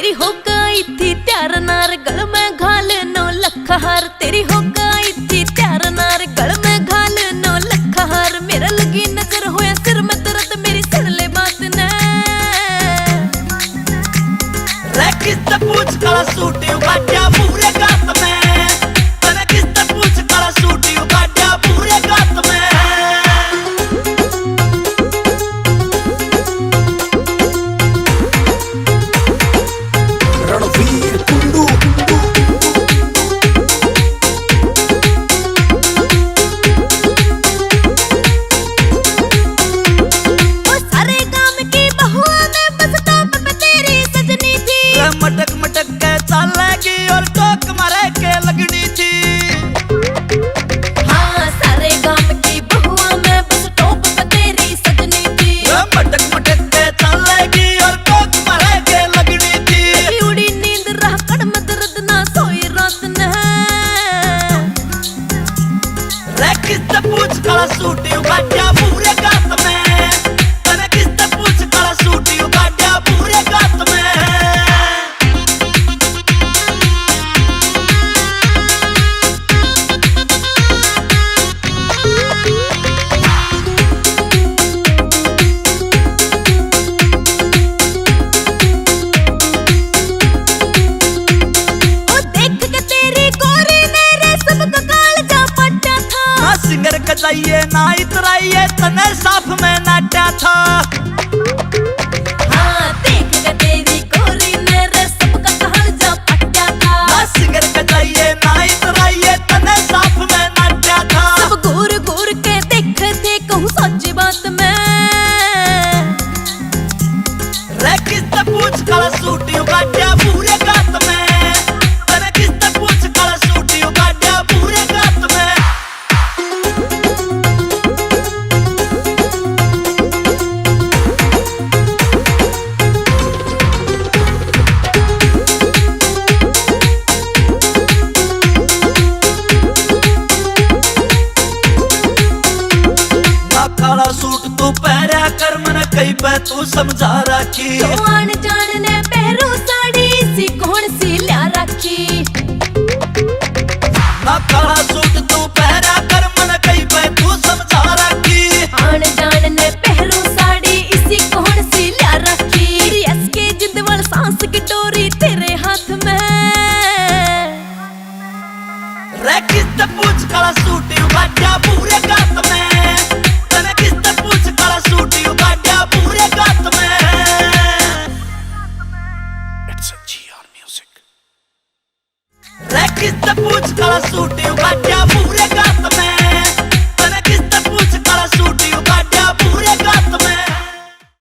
तेरी हो गई थी त्यार नार गल में घाल 9 लख हार। तेरी हो गई थी त्यार नार गल में घाल 9 लख हार। मेरा लगी नजर होया सिर में दर्द मेरी सुन ले बात न। किससे पूछ काला सूटी उगाड्या पूरे गात में। तने किससे पूछ काला सूटी उगाड्या पूरे गात में। रणवीर कुंडू सारे गांव की बहुआ में बस टॉप पे तेरी सजनी थी। मटक मटक के चलेगी और टोक मारे के लगनी थी। हाँ सारे गांव की बहुआ में बस टॉप पे तेरी सजनी थी। मटक मटक के चलेगी और टोक मारे के लगनी थी। उड़ी नींद रह कड़ में दर्द ना सोई रात न। रे किससे पूछ काला सूटी उगाड्या पूरे गात में। तने किससे पूछ काला सूटी उगाड्या पूरे गात में। सिंगर कजाइए ना इतराइए तने साफ में नाट्या था। हाँ देख के तेरी गोरी मेरे सबका कहल जा पट्टा था। ना सिंगर कजाइए ना इतराइए तने साफ में नाट्या था। सब घूर घूर के देखे थे कहूँ सच्ची बात में। रे किससे पूछ काला सूटी उगाड्या पूरे गात में। तने किससे पूछ काला सूटी उगाड्या पूरे गात में। काला सूट तू पहरा कर मन कई पे तू समझा रखी। तो आन जान ने पहरू साड़ी सी कौन सी लिया रखी। ना काला सूट तू पहरा कर मन कई पे तू समझा रखी। आन जान ने पहरू साड़ी इसी कौन सी लिया रखी। इसके जिंदवाल सांस की डोरी तेरे हाथ में। रे किससे पूछ काला सूटी उगाड्या पूरे गात में। तने किससे पूछ काला सूटी उगाड्या पूरे गात में। It's a GR music। रे किससे पूछ काला सूटी उगाड्या